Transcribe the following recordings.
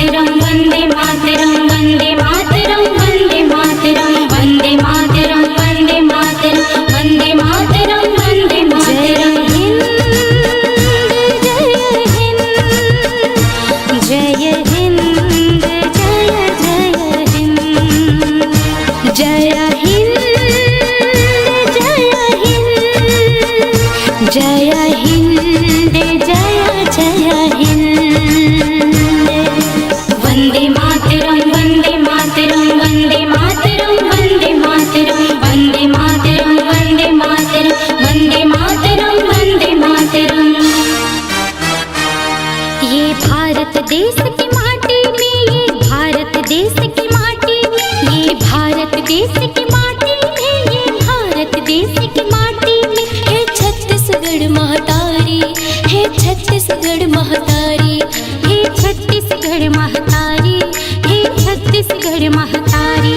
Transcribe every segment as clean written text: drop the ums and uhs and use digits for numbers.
मातरम वंदे मातरम वंदे मातरम वंदे मातरम वंदे मातरम वंदे मातरम वंदे मातरम वंदे मातरम जय हिंद जय हिंद जय हिंद जय हिंद जय हिंद जय जय हिंद वंदे मातरम वंदे मातरम वंदे मातरम वंदे मातरम वंदे मातरम वंदे मातरम वंदे मातरम वंदे मातरम। ये भारत देश की माटी में, ये भारत देश की माटी में, ये भारत देश की माटी में, ये भारत देश की माटी में है छत्तीसगढ़ महतारी, है छत्तीसगढ़ महतारी, है छत्तीसगढ़ महतारी, है छत्तीसगढ़ महतारी।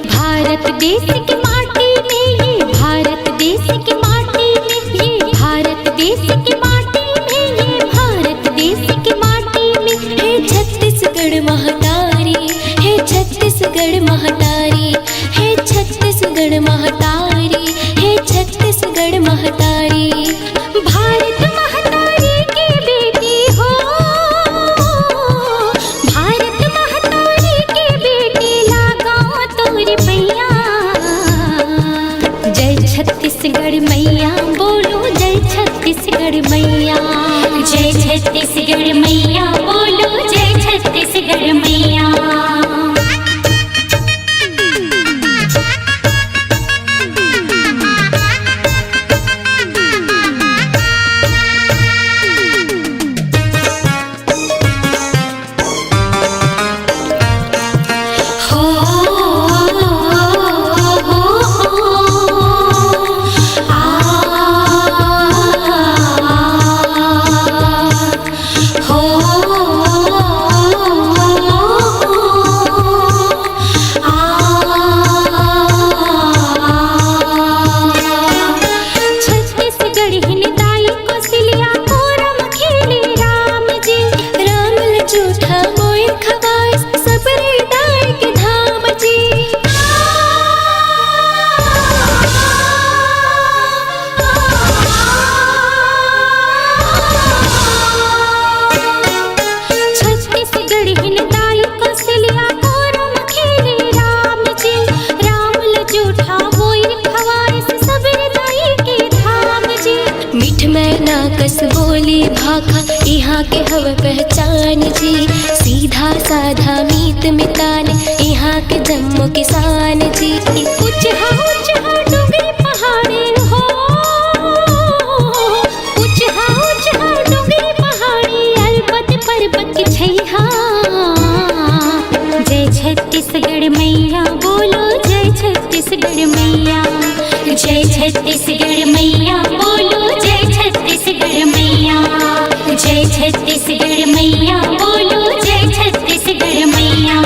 भारत देश की माटी में, ये भारत देश की माटी में, ये भारत देश की माटी में, ये भारत देश की माटी में है छत्तीसगढ़ महतारी, है छत्तीसगढ़ महतारी, है छत्तीसगढ़ महतारी, है छत्तीसगढ़ महतारी। भारत महतारी की बेटी हो, भारत महतारी की बेटी लागा तोरी पैया। जय छत्तीसगढ़ मैया बोलो, जय छत्तीसगढ़ मैया, जय छत्तीसगढ़ मैया बोलो, जय छत्तीसगढ़ मैया। बोली भाखा यहाँ के हव पहचान जी, सीधा साधा मीत मितान यहाँ के जम्मू किसान जी। ऊंच डूंगरी पहाड़ी हो, ऊंच डूंगरी पहाड़ी अलबत पर्वत की छैया। जय छत्तीसगढ़ मैया बोलो, जय छत्तीसगढ़ मैया, जय छत्तीसगढ़ मैया बोलो, जय छत्तीसगढ़ मैया, जय छत्तीसगढ़ मैया बोलो, जय छत्तीसगढ़ मैया।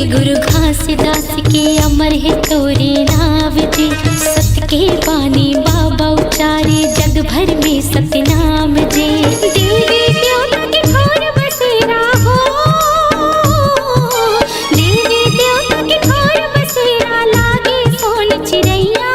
गुरु घासीदास के अमर है तोरे नाव जी, सत के पानी बाबा उचारे जग भर में सतनाम जी। देवी देवता के घर बसेरा हो, देवी देवता के घर बसेरा लागे सोन चिड़ैया।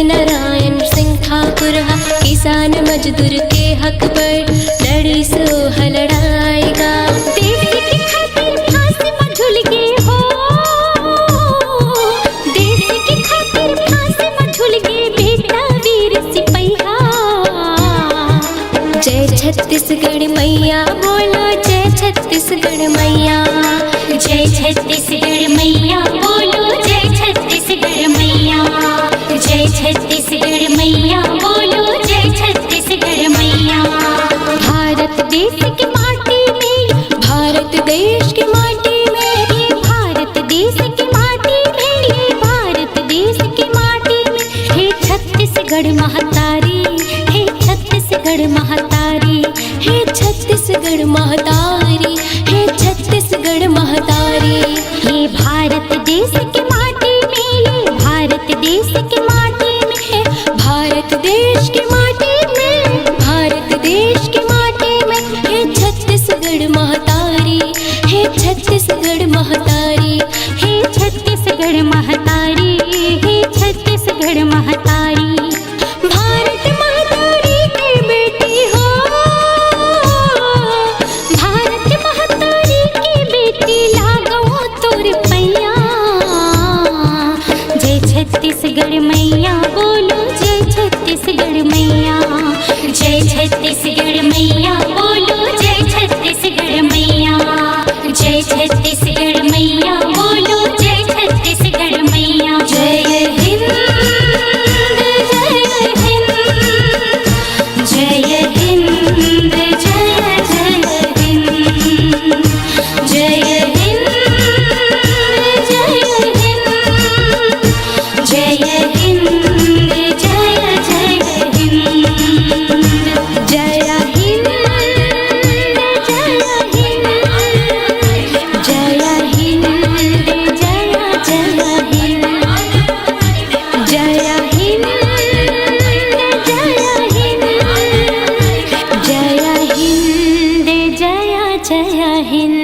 नारायण सिंह ठाकुर किसान मजदूर के हक पर लड़ी सो लड़ाएगा। देश की खातिर फांसी में झूल के हो, देश की खातिर फांसी में झूल के बेटा वीर सिपहिया। जय छत्तीसगढ़ मैया बोलो, जय छत्तीसगढ़ मैया। जय छत्तीसगढ़ मैया बोलो, जय छत्तीसगढ़ मैया। जय छत्तीसगढ़ मैया बोलो, जय छत्तीसगढ़ मैया। भारत देश की माटी में, भारत देश की माटी में, ये भारत देश की माटी में, ये भारत देश की माटी में। हे छत्तीसगढ़ महतारी, हे छत्तीसगढ़ महतारी, हे छत्तीसगढ़ महतारी, हे छत्तीसगढ़ महतारी। ये भारत देश की माटी में, ये भारत देश की माटी में, भारत देश की माटी में, भारत देश की माटी में। हे छत्तीसगढ़ महतारी, हे छत्तीसगढ़ महतारी, हे छत्तीसगढ़ महतारी, हे छत्तीसगढ़ महतारी। भारत महतारी की बेटी हो, भारत महतारी की बेटी लागो तोर पैया। जय छत्तीसगढ़ मैया बोलो, जय छत्तीसगढ़ मैया। जय छत्तीसगढ़ मैया बोलो, जय छत्तीसगढ़ मैया। जय छत्तीसगढ़ मैया बोलो, जय छत्तीसगढ़ मैया। जय हिंद, जय हिंद, जय हिंद, जय जय हिंद। जय हिंद, जय हिंद, जय हिंद, जय जय हिंद। जय हिंद, जय हिंद, जय जय हिंद। जय हिंद, जय हिंद, जय जय हिंद।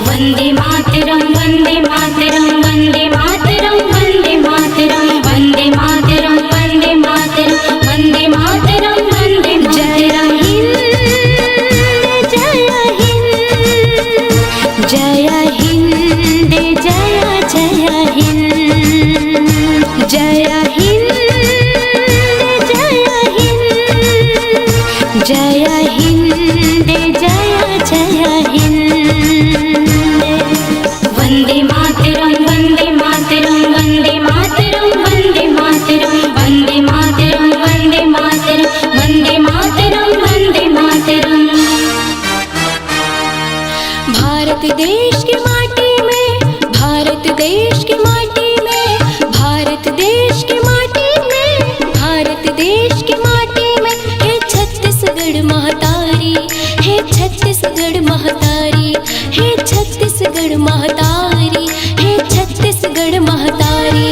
वंदे मातरम, वंदे मातरम, वंदे मातरम, वंदे मातरम, वंदे मातरम, वंदे मातरम, वंदे मातरम, वंदे मातरम। जय हिंद, जय जय हिंद। जय हिंद, जय हिंद, जय हिंद, जय जय हिंद। वंदे मातरम, वंदे मातरम, वंदे मातरम, वंदे मातरम, वंदे मातरम, वंदे मातरम, वंदे मातरम, वंदे मातरम। भारत देश की माटी में, भारत देश की माटी में, भारत देश की माटी में, भारत देश की माटी में। हे छत्तीसगढ़ महतारी, हे छत्तीसगढ़ महतारी, हे छत्तीसगढ़ महतारी, हे छत्तीसगढ़ महतारी।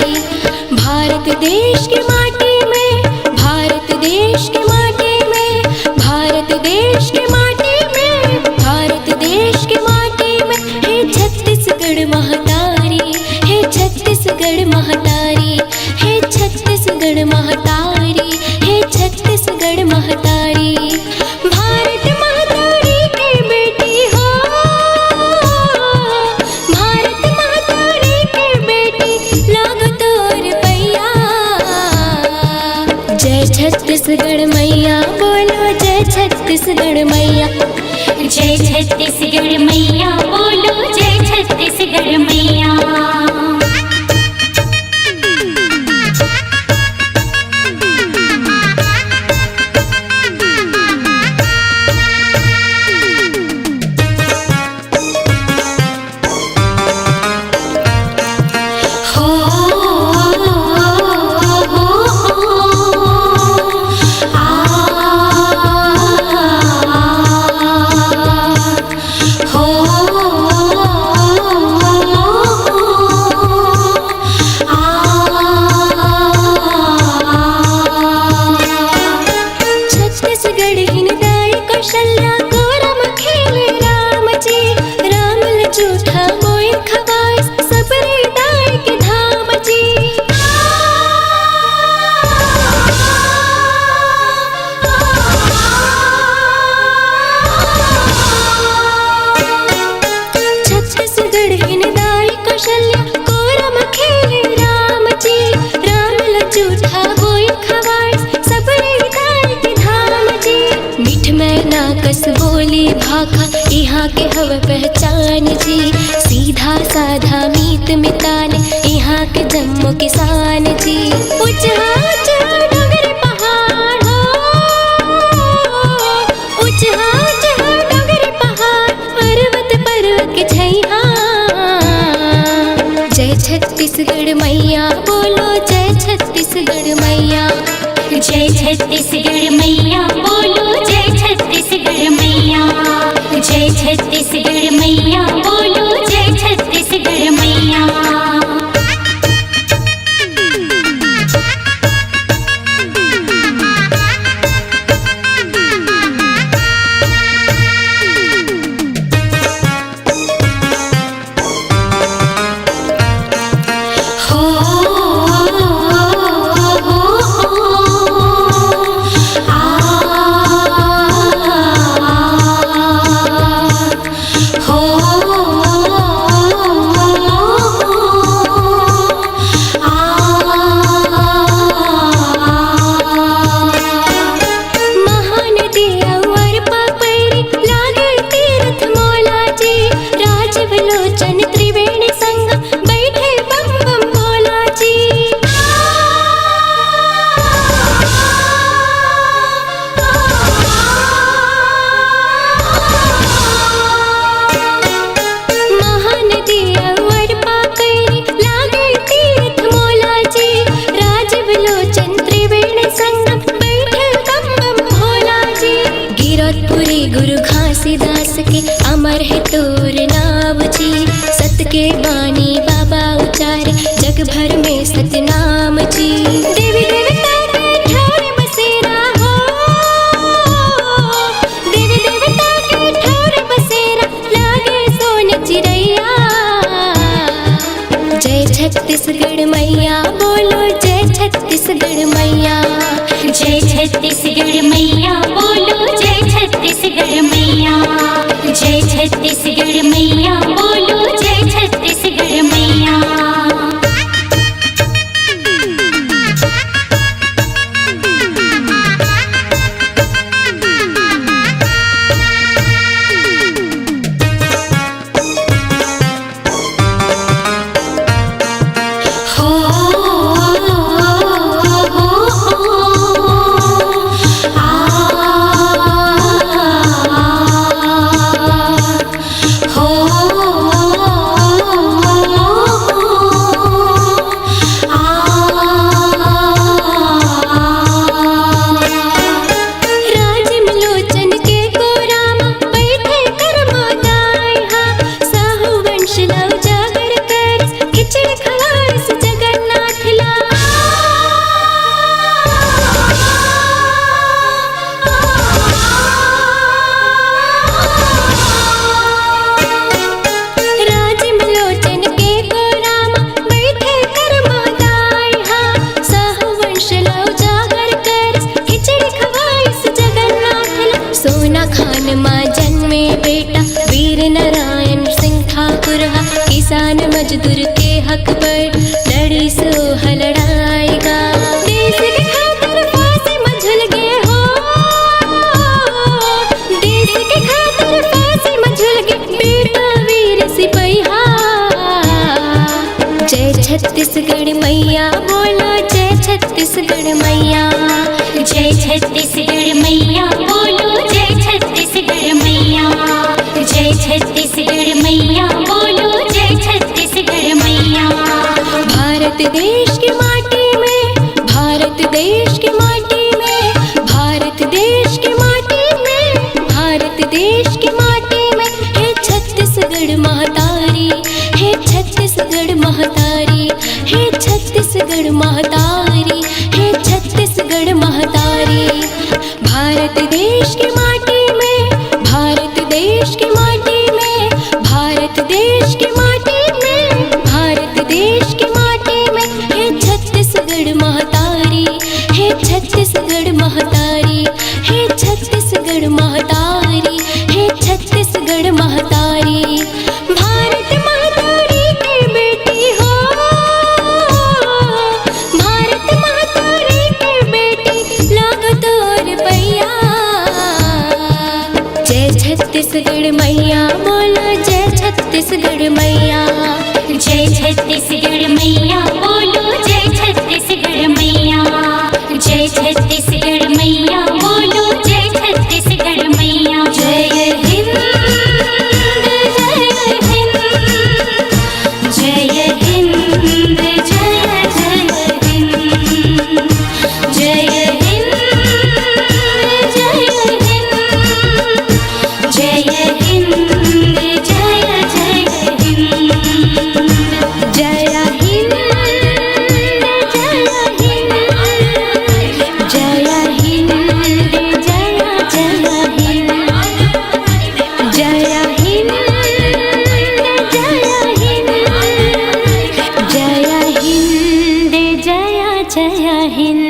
भारत देश की माटी में, भारत देश की माटी में, भारत देश की माटी में, भारत देश की माटी में। हे छत्तीसगढ़ महतारी, हे छत्तीसगढ़ महतारी, हे छत्तीसगढ़ महतारी, हे छत्तीसगढ़ महतारी। भारत महतारी की बेटी हो, भारत महतारी की बेटी लागो तोर पैया। जय छत्तीसगढ़ मैया बोलो, जय छत्तीसगढ़ मैया। जय छत्तीसगढ़ मैया बोलो, जय छत्तीसगढ़ मैया। हो के भाखा यहाँ के हव पहचान जी। सीधा साधा मीत मितान यहाँ के जम्मू किसान जी। ऊंचा ऊंचा डोंगर पहाड़ हो, ऊंचा ऊंचा डोंगर पहाड़, पर्वत पर्वत के छैया। जय छत्तीसगढ़ मैया बोलो, जय छत्तीसगढ़ मैया। जय छत्तीसगढ़ मैया बोलो, जय छत्तीसगढ़ मैया। जय छत्तीसगढ़ मैया बोलो, जय छत्तीसगढ़ मैया। गुरु घासीदास के अमर है तोर नाम जी। सत के बानी बाबा उचारे जग भर में सतनाम जी। देवी देवता के ठाड़ बसेरा हो, देवी देवता के ठाड़ बसेरा, लागे सोन चिड़ैया। जय छत्तीसगढ़ मैया बोलो, जय छत्तीसगढ़ मैया। जय छत्तीसगढ़ मैया बोलो, जय छत्तीसगढ़ मैया। जय छत्तीसगढ़ मैया बोलो, जय छत्तीसगढ़ मैया। किसान मजदूर के हक पर लड़ी सो लड़ाएगा। देश के खातिर फांसी में झूल गए हो, देश के खातिर फांसी में झूल गए बेटा वीर सिपहिया। जय छत्तीसगढ़ मैया बोलो, जय छत्तीसगढ़ मैया। जय छत्तीसगढ़ मैया बोलो, जय छत्तीसगढ़ मैया। जय छत्तीसगढ़ मैया बोलो, जय छत्तीसगढ़ मैया। भारत देश की माटी में, भारत देश की माटी में, भारत देश की माटी में, भारत देश की माटी में है छत्तीसगढ़ महतारी, है छत्तीसगढ़ महतारी, है छत्तीसगढ़ महतारी, है छत्तीसगढ़ महतारी। भारत देश की माटी में, भारत देश की माटी में, भारत देश की माटी में, भारत देश की माटी में है छत्तीसगढ़ महतारी, है छत्तीसगढ़ महतारी, है छत्तीसगढ़ महतारी, है छत्तीसगढ़ महतारी। भारत महतारी की बेटी हो, छत्तीसगढ़ मैया बोलो जय छत्तीसगढ़ मैया। जय छत्तीसगढ़ मैया बोलो जय छत्तीसगढ़ मैया। जय छत्तीसगढ़ मैया बोलो जय छत्तीसगढ़ मैया। जय हिंद जय हिंद जय हिंद जय जय हिंद। जय हिंद जय हिंद जय हिंद जय जय हिंद। जय हिंद जय हिंद जय हिंद जय जय हिंद। जय हिंद जय हिंद जय जय हिंद।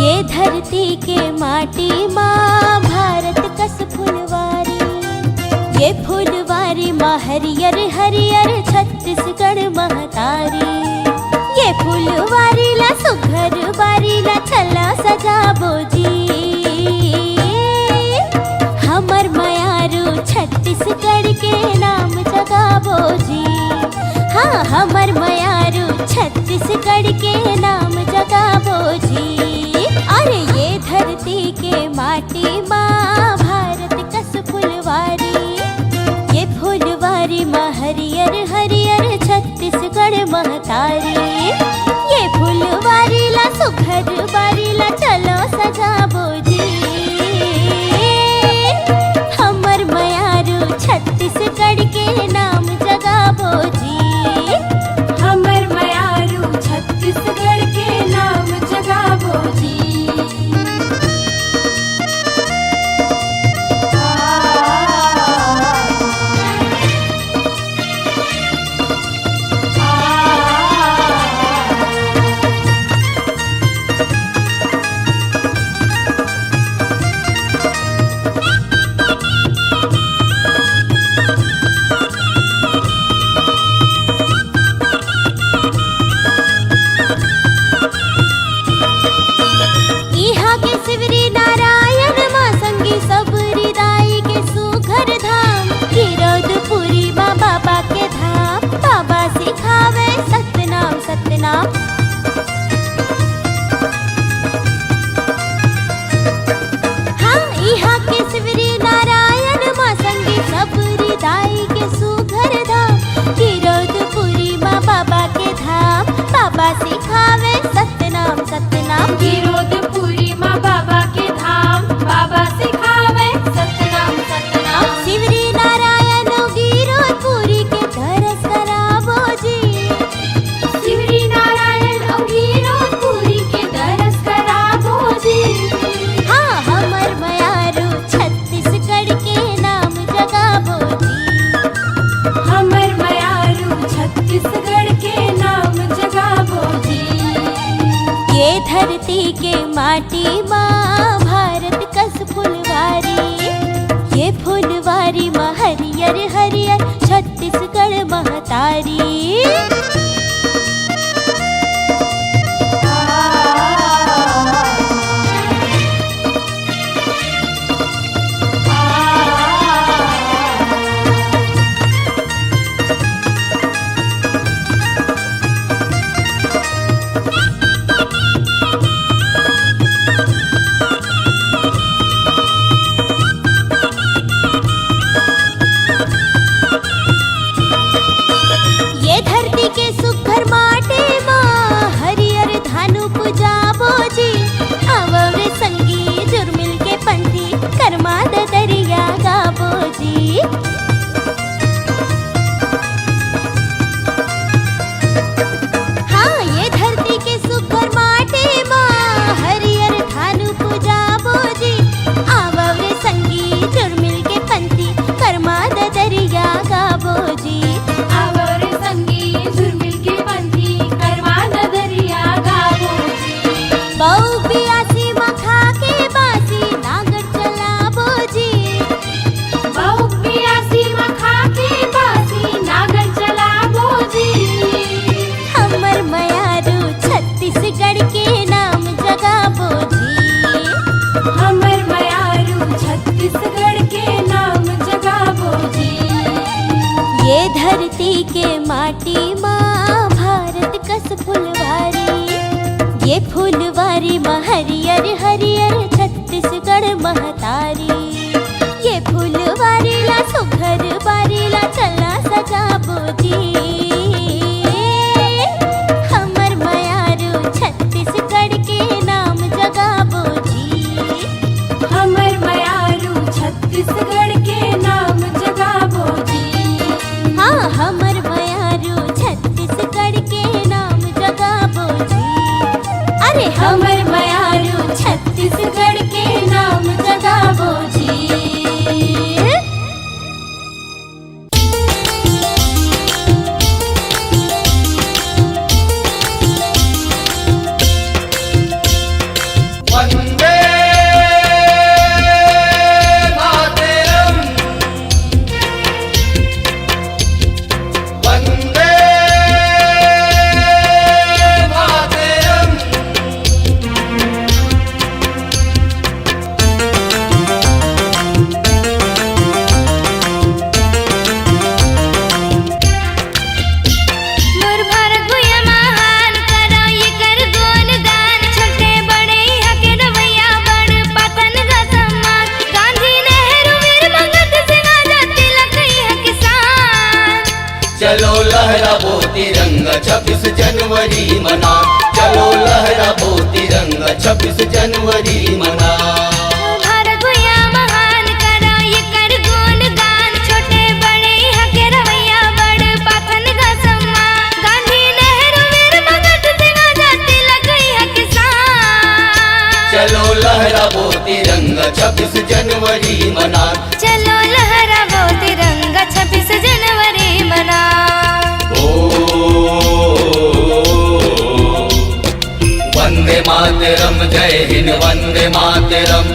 ये धरती के माटी माँ भारत कस फुलवारी। ये फुलवारी माँ हरियर हरियर छत्तीसगढ़ महतारी। ये फुलवारी ला सुघर बारी ला छला सजाबो जी। हमर मयारू छत्तीसगढ़ के नाम जगाबो जी। हाँ हमर मयारू छत्तीसगढ़ के नाम जगाबो जी। अरे ये धरती के माटी माँ भारत कस फुलवारी। ये फुलवारी माँ हरियर हरियर छत्तीसगढ़ महतारी। ये फुलवारी ला सुघर बारी ला चलो सजाबो जी। हमर मयारू छत्तीसगढ़ के नाम जगाबो जी। हमर मयारू छत्तीसगढ़ के नाम जगाबो जी। इहा के शिवरी नारायण माँ संगी सबरी दाई के सुघर धाम। गिरौदपुरी माँ बाबा के धाम। बाबा सिखावे सतनाम सतनाम। हाँ इहा के शिवरी नारायण माँ संगी सबरी दाई के सुघर धाम। गिरौदपुरी माँ बाबा के धाम। बाबा सिखावे सतनाम सतनाम। गिरौदपुरी माँ बाबा के धाम। बाबा सिखावे सतनाम सतनाम। शिवरी नारायण गिरौदपुरी के दरस कराबो जी। शिवरी नारायण और गिरौदपुरी के दरस कराबो जी। हाँ हमर मयारू छत्तीसगढ़ के नाम जगाबो जी। हमर मयारू छत्तीसगढ़ के नाम जगाबो जी। ये धरती के माटी माँ भारत कस फुलवारी। ये फुलवारी माँ हरियर हरियर छत्तीसगढ़ महतारी। ये धरती के लहराबो तिरंगा 26 जनवरी मना, चलो लहराबो तिरंगा 26 जनवरी मना। भारत भैया महान करा ये कर गुणगान, छोटे बड़े हके रवैया बड़ पाथन का सम्मान। गांधी नेहरू वीर भगत सिंह आजादी लगई है किसान। चलो लहराबो तिरंगा 26 जनवरी मना, चलो लहराबो तिरंगा 26 जनवरी मना। वंदे मातरम जय हिंद वंदे मातरम।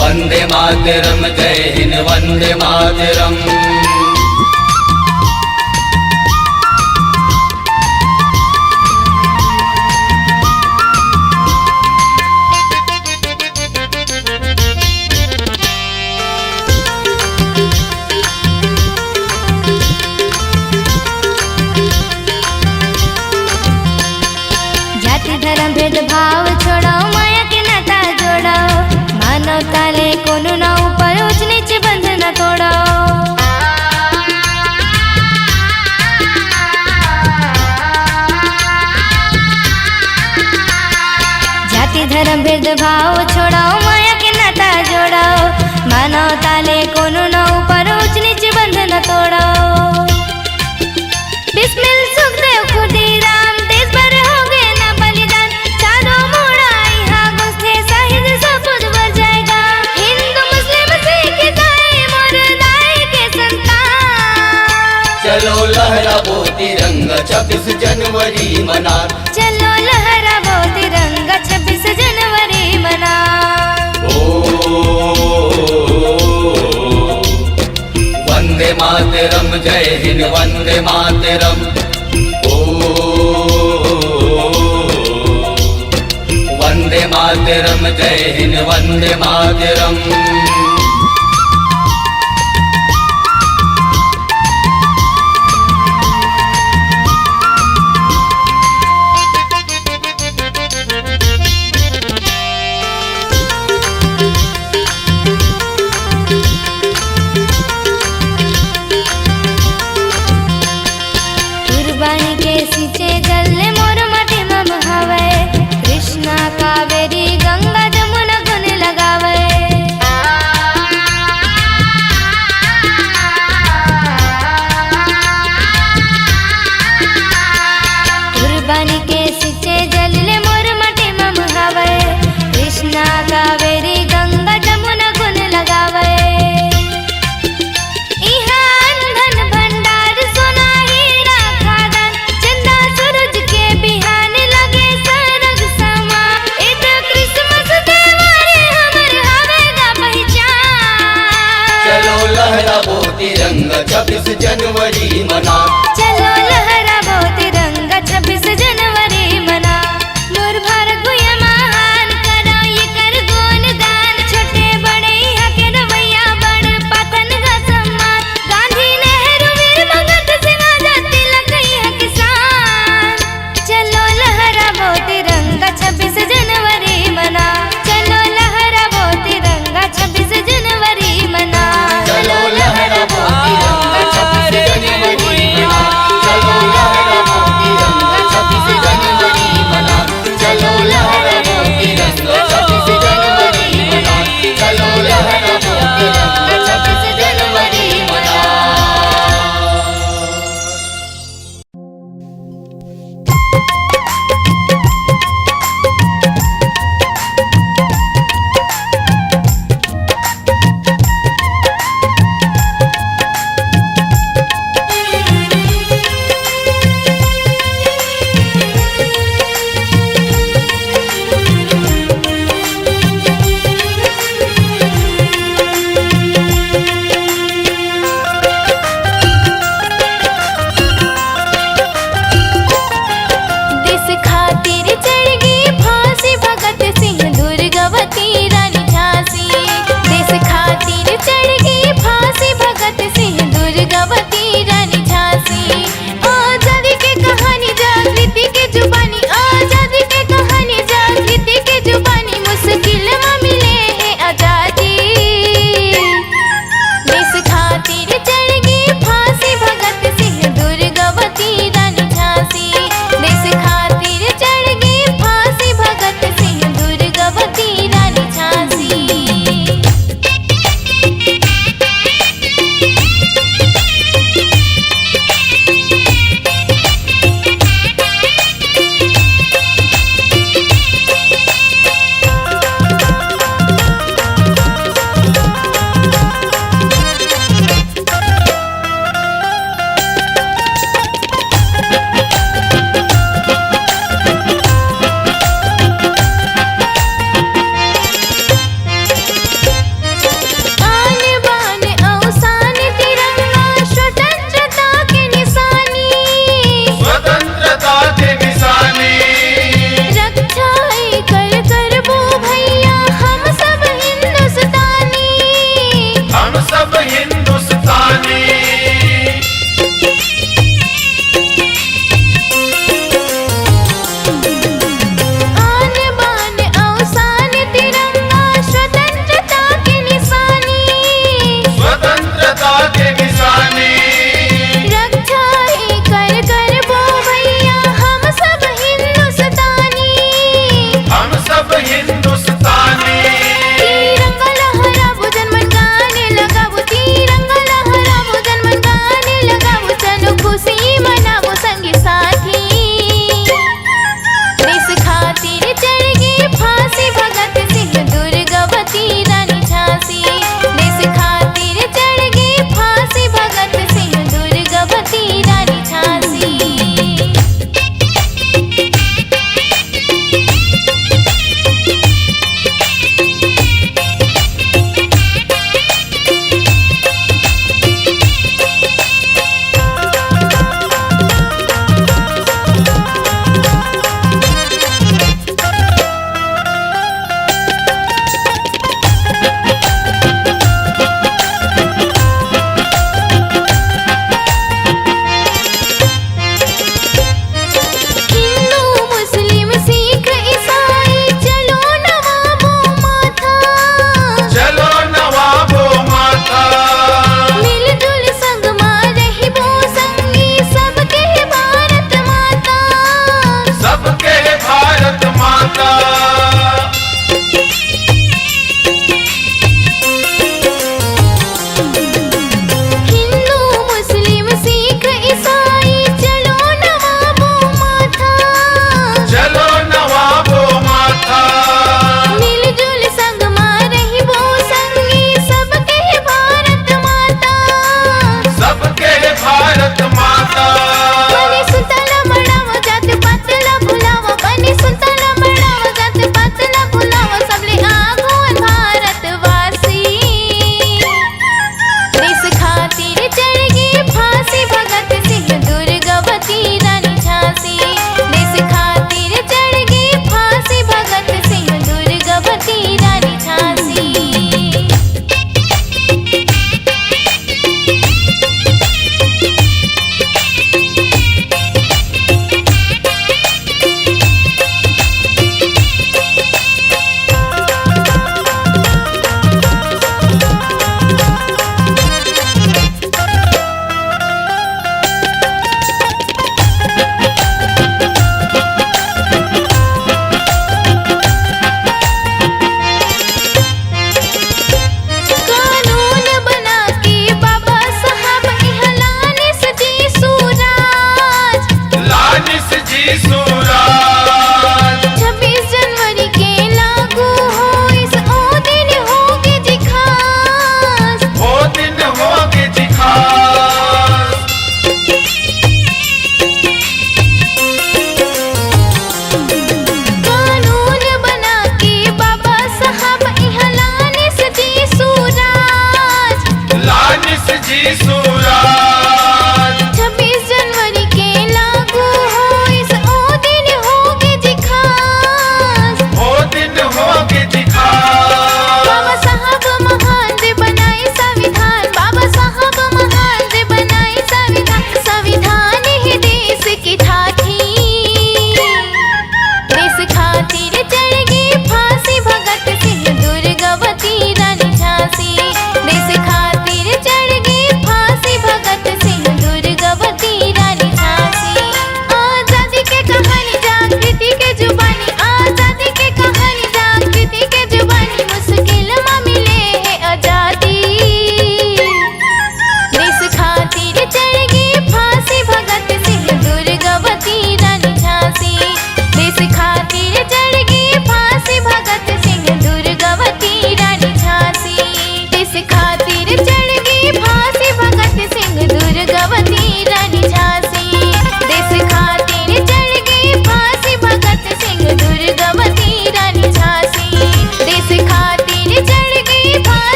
वंदे मातरम जय हिंद वंदे मातरम। जाति धर्म भेदभाव छोड़ो, माया के नाता जोड़ो, मानवता ले कोनो ना ऊपर ऊंच नीच बंधन तोड़ो। जाति धर्म भेदभाव छोड़ो, माया के नाता जोड़ो, मानवता ले कोनो ना ऊपर ऊंच नीच बंधन तोड़ो। बिस्मिल सुखदेव खुदीराम देश भर हो गए ना बलिदान, चारों मोड़ा यहाँ घुसते शहीद सब कुछ भर जाएगा। हिंदू मुस्लिम सिख ईसाई मोर दाई के संतान। चलो लहराबो तिरंगा 26 जनवरी मना, चलो लहराबो तिरंगा 26 जनवरी मना। वंदे मातरम जय हिंद वंदे मातरम। वंदे मातरम जय हिंद वंदे मातरम। कुर्बानी के सींचे जलने मोर माटी में बहावे, कृष्णा कावेरी गंगा जमुना गुन लगावे। कुर्बानी के सींचे जलने मोर माटी में बहावे, कृष्णा कावेरी गंगा जमुना गुन लगावे। लहराबो तिरंगा 26 जनवरी